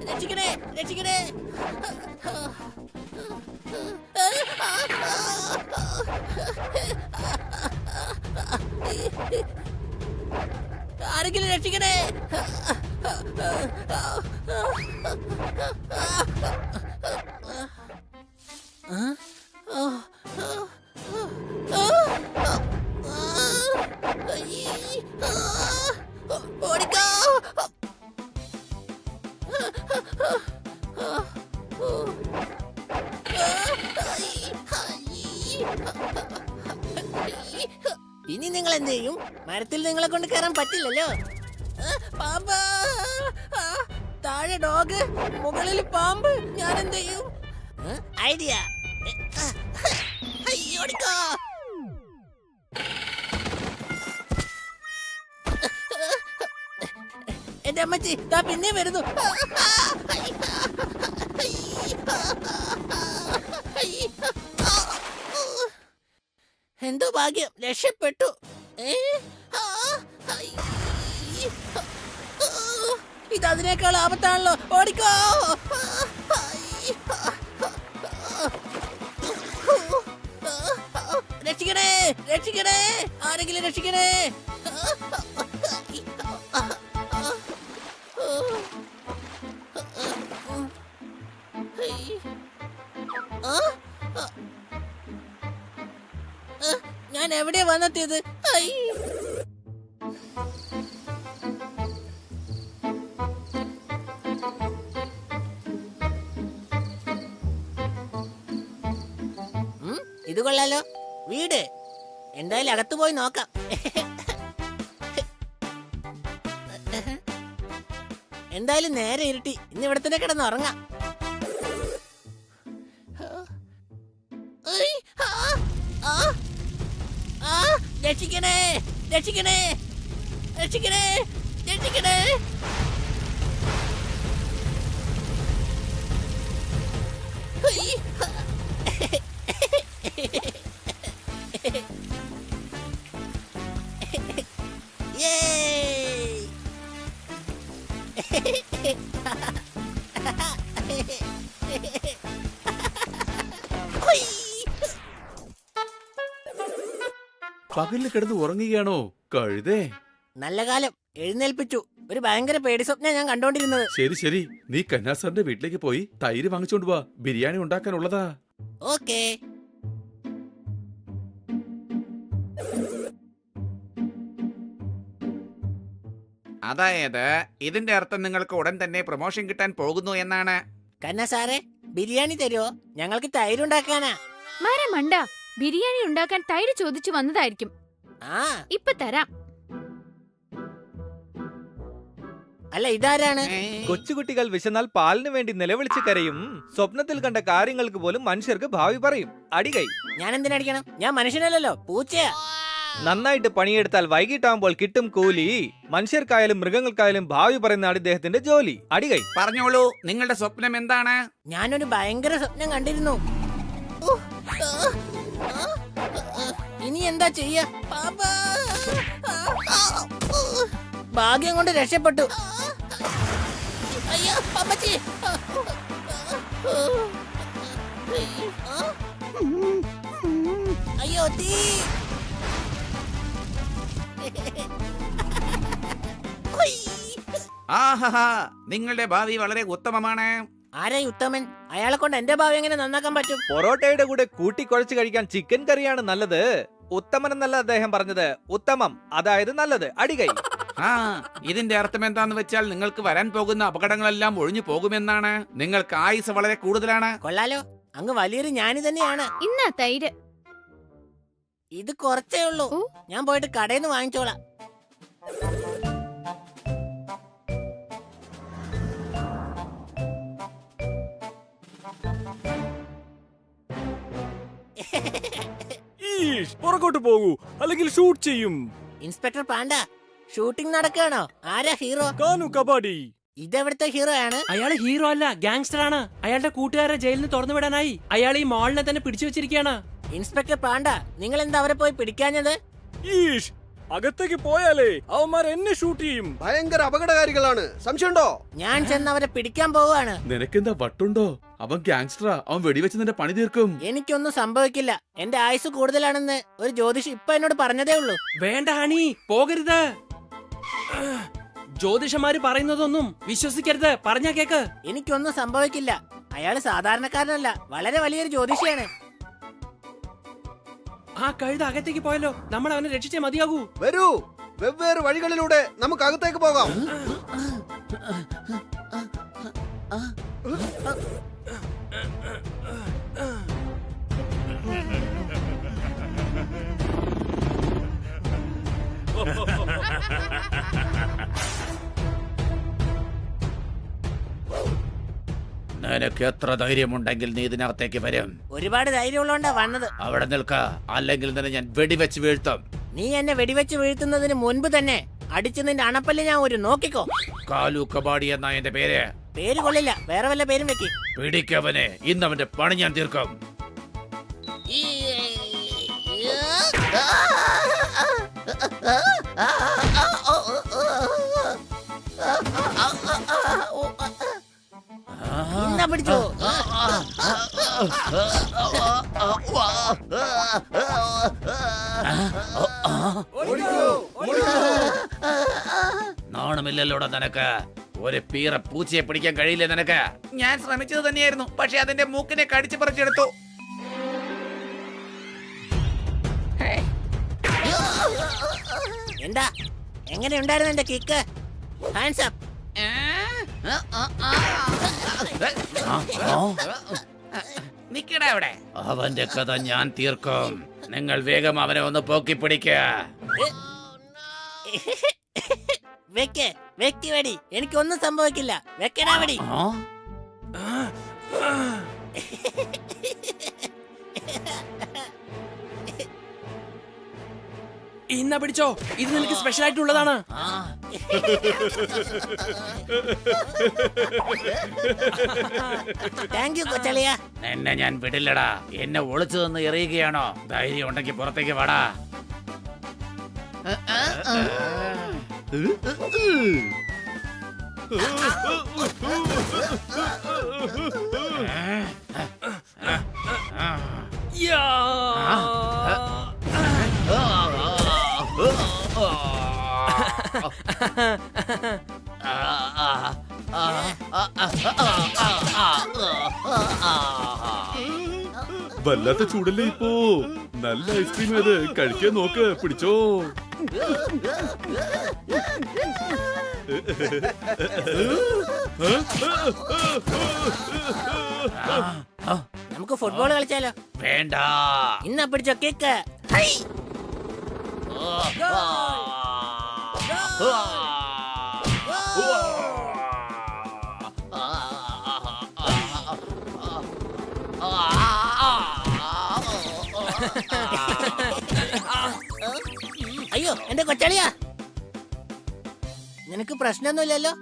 രക്ഷിക്കണേ, രക്ഷിക്കണേ. ആരെങ്കിലും രക്ഷിക്കണേ. ഓടിക്കോ. ഇനി നിങ്ങൾ എന്ത് ചെയ്യും? മരത്തിൽ നിങ്ങളെ കൊണ്ട് കയറാൻ പറ്റില്ലല്ലോ. പാമ്പ്, താഴെ ഡോഗ്, മുകളിൽ പാമ്പ്. ഞാൻ എന്ത് ചെയ്യും? ഐഡിയ. ഓടിക്കോ. എന്റെ അമ്മച്ചി താ പിന്നെ വരുന്നു. എന്തോ ഭാഗ്യം, രക്ഷപ്പെട്ടു. ഇത് അതിനേക്കാൾ ആപത്താണല്ലോ. ഓടിക്കോ. രക്ഷിക്കണേ, രക്ഷിക്കണേ, ആരെങ്കിലും രക്ഷിക്കണേ. ഞാൻ എവിടെയാ വന്നെത്തിയത്? ഇത് കൊള്ളാലോ, വീട്. എന്തായാലും അകത്ത് പോയി നോക്കാം. എന്തായാലും നേരെ ഇരുട്ടി. ഇന്ന് ഇവിടെ തന്നെ കിടന്ന് ഉറങ്ങാം. രക്ഷിക്കണേ, രക്ഷിക്കണേ, രക്ഷിക്കണേ, രക്ഷിക്കണേ. പകലിൽ കിടന്ന് ഉറങ്ങുകയാണോ കഴുതേ? നല്ല കാലം, എഴുന്നേൽപ്പിച്ചു. ഒരു ഭയങ്കര പേടി സ്വപ്നം ഞാൻ കണ്ടോണ്ടിരുന്നത്. ശരി ശരി, നീ കന്നാസാറിന്റെ വീട്ടിലേക്ക് പോയി തൈര് വാങ്ങിച്ചോണ്ട് വാ. ബിരിയാണി ഉണ്ടാക്കാനുള്ളതാ. ഓക്കേ. അതായത് ഇതിന്റെ അർത്ഥം നിങ്ങൾക്ക് ഉടൻ തന്നെ പ്രൊമോഷൻ കിട്ടാൻ പോകുന്നു എന്നാണ്. കന്ന സാറേ, ബിരിയാണി തരുമോ? ഞങ്ങൾക്ക് തൈരുണ്ടാക്കാനാ. മണ്ട, ബിരിയാണി ഉണ്ടാക്കാൻ തൈര് ചോദിച്ചു വന്നതായിരിക്കും. ഇപ്പൊ തരാം. അല്ല, ഇതാരാണ്? കൊച്ചുകുട്ടികൾ വിശന്നാൽ പാലിന് വേണ്ടി നിലവിളിച്ച് കരയും. സ്വപ്നത്തിൽ കണ്ട കാര്യങ്ങൾക്ക് പോലും മനുഷ്യർക്ക് ഭാവി പറയും. അടികൈ. ഞാൻ എന്തിനടിക്കണം? ഞാൻ മനുഷ്യനല്ലല്ലോ, പൂച്ചയാ. നന്നായിട്ട് പണിയെടുത്താൽ വൈകിട്ടാകുമ്പോൾ കിട്ടും കൂലി. മനുഷ്യർക്കായാലും മൃഗങ്ങൾക്കായാലും ഭാവി പറയുന്നതാണ് ഇദ്ദേഹത്തിന്റെ ജോലി. അടികൈ. പറഞ്ഞോളൂ, നിങ്ങളുടെ സ്വപ്നം എന്താണ്? ഞാനൊരു ഭയങ്കര സ്വപ്നം കണ്ടിരുന്നു. ഇനി എന്താ ചെയ്യാ? ഭാഗ്യം കൊണ്ട് രക്ഷപ്പെട്ടു. അയ്യോ അമ്മച്ചി. അയ്യോ തീ. ആഹാ, നിങ്ങളുടെ ഭാവി വളരെ ഉത്തമമാണ്. ആരായി ഉത്തമൻ? അയാളെ കൊണ്ട് എന്റെ ഭാവി എങ്ങനെ നന്നാക്കാൻ പറ്റും? പൊറോട്ടയുടെ കൂടെ കൂട്ടിക്കുഴച്ച് കഴിക്കാൻ ചിക്കൻ കറിയാണ് നല്ലത്. ഉത്തമൻ എന്നല്ല അദ്ദേഹം പറഞ്ഞത്, ഉത്തമം, അതായത് നല്ലത്. അടികൈ. ഇതിന്റെ അർത്ഥം എന്താന്ന് വെച്ചാൽ നിങ്ങൾക്ക് വരാൻ പോകുന്ന അപകടങ്ങളെല്ലാം ഒഴിഞ്ഞു പോകുമെന്നാണ്. നിങ്ങൾക്ക് ആയുസ് വളരെ കൂടുതലാണ്. കൊള്ളാലോ, അങ്ങ് വലിയൊരു ജ്ഞാനി തന്നെയാണ്. ഇന്നാ തൈര്. ഇത് കുറച്ചേ ഉള്ളൂ. ഞാൻ പോയിട്ട് കടയിൽ നിന്ന് വാങ്ങിച്ചോളാം. പുറകോട്ട് പോകൂ, അല്ലെങ്കിൽ ഷൂട്ട് ചെയ്യും. ഇൻസ്പെക്ടർ പാണ്ട, ഷൂട്ടിംഗ് നടക്കുകയാണോ? ആരാ ഹീറോ? കാനു കബാഡി. ഇതെവിടുത്തെ ഹീറോ ആണ്? അയാള് ഹീറോ അല്ല, ഗാങ്സ്റ്റർ ആണ്. അയാളുടെ കൂട്ടുകാരെ ജയിലിൽ നിന്ന് തുറന്നു വിടാനായി അയാൾ ഈ മാളിനെ തന്നെ പിടിച്ചു വെച്ചിരിക്കുകയാണ്. ഇൻസ്പെക്ടർ പാണ്ട, നിങ്ങൾ എന്താ അവരെ പോയി പിടിക്കാഞ്ഞത്? ഈഷ്, അകത്തേക്ക് പോയാലേ അവന്മാർ എന്നെ ഷൂട്ട് ചെയ്യും. ഭയങ്കര അപകടകാരികളാണ്, സംശയമുണ്ടോ? ഞാൻ ചെന്ന് അവരെ പിടിക്കാൻ പോവാണ്. നിനക്കെന്താ വട്ടുണ്ടോ? അവൻ ഗാങ്സ്റ്ററാ, അവൻ വെടിവെച്ച് നിന്റെ പണി തീർക്കും. എനിക്കൊന്നും സംഭവിക്കില്ല. എന്റെ ആയുസ് കൂടുതലാണെന്ന് ഒരു ജ്യോതിഷി ഇപ്പൊ എന്നോട് പറഞ്ഞതേ ഉള്ളൂ. വേണ്ട ഹണി, പോകരുത്. ജ്യോതിഷന്മാര് പറയുന്നതൊന്നും വിശ്വസിക്കരുത്. പറഞ്ഞാ കേക്ക്. എനിക്കൊന്നും സംഭവിക്കില്ല. അയാള് സാധാരണക്കാരനല്ല, വളരെ വലിയൊരു ജ്യോതിഷിയാണ്. ആ കഴുത അകത്തേക്ക് പോയല്ലോ. നമ്മൾ അവനെ രക്ഷിച്ചേ മതിയാകൂ. വരൂ, വെവ്വേറെ വഴികളിലൂടെ നമുക്ക് അകത്തേക്ക് പോകാം. നിനക്ക് എത്ര ധൈര്യമുണ്ടെങ്കിൽ നീ ഇതിനകത്തേക്ക് വരും? ഒരുപാട് ധൈര്യമുള്ളതുകൊണ്ടാ വന്നത്. അവിടെ നിൽക്ക, അല്ലെങ്കിൽ നിന്നെ ഞാൻ വെടിവെച്ച് വീഴ്ത്തും. നീ എന്നെ വെടിവെച്ച് വീഴ്ത്തുന്നതിന് മുൻപ് തന്നെ അടിച്ച് നിന്റെ അണപ്പല്ല് ഞാൻ ഒരു നോക്കിക്കോ. കാലു കബാഡി എന്നാ എന്റെ പേര്. പേര് കൊള്ളില്ല, വേറെ വല്ല പേരും വെക്കി. പിടിക്കവനെ, ഇന്ന് അവന്റെ പണി ഞാൻ തീർക്കും. ഇന്നാ പിടിച്ചോ. നാണമില്ലല്ലോടാ നിനക്ക്? ഒരു പീറ പൂച്ചയെ പിടിക്കാൻ കഴിയില്ലേ നിനക്ക്? ഞാൻ ശ്രമിച്ചത് തന്നെയായിരുന്നു, പക്ഷെ അതിന്റെ മൂക്കിനെ കടിച്ചു പറിച്ചെടുത്തു. എന്താ, എങ്ങനെ ഉണ്ടായിരുന്നു എന്റെ കിക്ക്? Hands up. നിക്കടാ അവിടെ. അവന്റെ കഥ ഞാൻ തീർക്കും. നിങ്ങൾ വേഗം അവനെ ഒന്ന് പോക്കി പിടിക്ക. വെക്ക്, വെക്കി വെടി. എനിക്കൊന്നും സംഭവിക്കില്ല. വെക്കടാ വെടി. ഇന്നാ പിടിച്ചോ, ഇത് നിനക്ക് സ്പെഷ്യൽ ആയിട്ടുള്ളതാണ്. താങ്ക് യു കൊച്ചളിയ. എന്നെ ഞാൻ വിടില്ലടാ. എന്നെ ഒളിച്ചു നിന്ന് എറിയുകയാണോ? ധൈര്യം ഉണ്ടെങ്കിൽ പുറത്തേക്ക് വാടാ. വല്ലാത്ത ചൂടല്ലേ ഇപ്പോ? നല്ല ഐസ്ക്രീം അത് കഴിക്കാൻ നോക്ക്. പിടിച്ചോ. നമുക്ക് ഫുട്ബോൾ കളിച്ചാലോ? വേണ്ട. ഇന്നാ പിടിച്ചോ കിക്ക്. അയ്യോ എന്റെ കൊച്ചളിയാ, നിനക്ക് പ്രശ്നമൊന്നുമില്ലല്ലോ?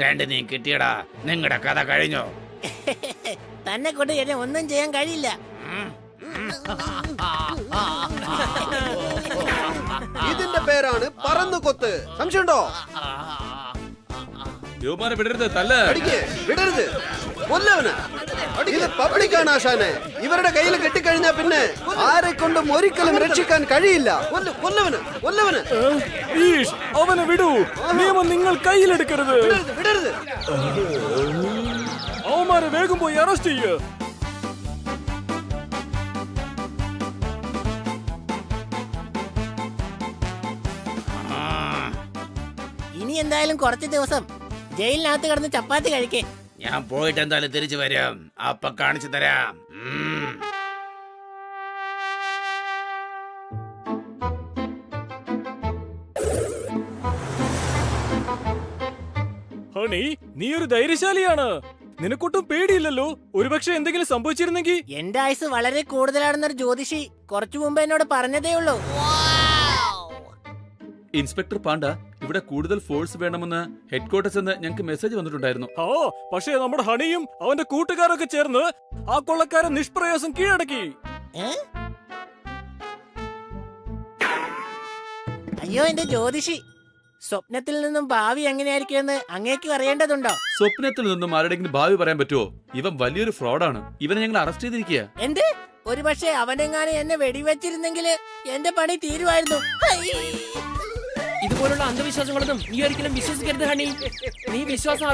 രണ്ട് നീ കിട്ടിയടാ. നിങ്ങളുടെ കഥ കഴിഞ്ഞോ? തന്നെ കൊണ്ട് എന്നെ ഒന്നും ചെയ്യാൻ കഴിയില്ല. ഇതിന്റെ പേരാണ് പറന്നുകൊത്ത്, സംശയമുണ്ടോ? യുവമാരെ വിടരുത്, തല്ല. അടിക്ക്, വിടരുത്, കൊല്ലവന്. ഇത് പബ്ലിക്കാണ് ആശാനെ. ഇവരുടെ കയ്യിൽ കെട്ടിക്കഴിഞ്ഞാ പിന്നെ ആരെ കൊണ്ടും ഒരിക്കലും രക്ഷിക്കാൻ കഴിയില്ല. കൊല്ലവന്, കൊല്ലവന്. ഈഷ്, അവനെ വിടൂ. നിയമം നിങ്ങൾ കയ്യിലെടുക്കരുത്. വിടരുത്. അവന്മാരെ വേഗം പോയി അറസ്റ്റ് ചെയ്യ്. ഇനി എന്തായാലും കുറച്ച് ദിവസം ജയിലിനകത്ത് കിടന്ന് ചപ്പാത്തി കഴിക്കേ. ഞാൻ പോയിട്ട് എന്തായാലും തിരിച്ചു വരും. അപ്പൊ കാണിച്ചു തരാം. ഹണി, നീ ഒരു ധൈര്യശാലിയാണ്. നിനക്കൊട്ടും പേടിയില്ലല്ലോ. ഒരുപക്ഷെ എന്തെങ്കിലും സംഭവിച്ചിരുന്നെങ്കിൽ? എന്റെ ആയുസ് വളരെ കൂടുതലാണെന്നൊരു ജ്യോതിഷി കുറച്ചു മുമ്പ് എന്നോട് പറഞ്ഞതേ ഉള്ളൂ. ഇൻസ്പെക്ടർ പാണ്ഡ, ഇവിടെ കൂടുതൽ ഫോഴ്സ് വേണമെന്ന് ഹെഡ്ക്വാർട്ടേഴ്സ് എന്ന് ഞങ്ങൾക്ക് മെസ്സേജ് വന്നിട്ടുണ്ടായിരുന്നു. പക്ഷേ നമ്മുടെ ഹണിയും അവന്റെ കൂട്ടുകാരൊക്കെ ചേർന്ന് ആ കൊള്ളക്കാരെ നിഷ്പ്രയാസം കീഴടക്കി. അയ്യോ എന്റെ ജ്യോതിഷി, സ്വപ്നത്തിൽ നിന്നും ഭാവി എങ്ങനെയായിരിക്കുമെന്ന് അങ്ങേക്ക് അറിയേണ്ടതുണ്ടോ? സ്വപ്നത്തിൽ നിന്നും ആരുടെങ്കിലും ഭാവി പറയാൻ പറ്റുമോ? ഇവൻ വലിയൊരു ഫ്രോഡാണ്. ഇവനെ ഞങ്ങൾ അറസ്റ്റ് ചെയ്തിരിക്കുക. എന്ത്? ഒരു പക്ഷേ അവനെങ്ങാനും എന്നെ വെടിവെച്ചിരുന്നെങ്കിൽ എന്റെ പണി തീരുമായിരുന്നു. ഹൈ! ഇതുപോലുള്ള അന്ധവിശ്വാസങ്ങളൊന്നും നീ ഒരിക്കലും വിശ്വസിക്കരുത് ഹണി. നീ വിശ്വാസം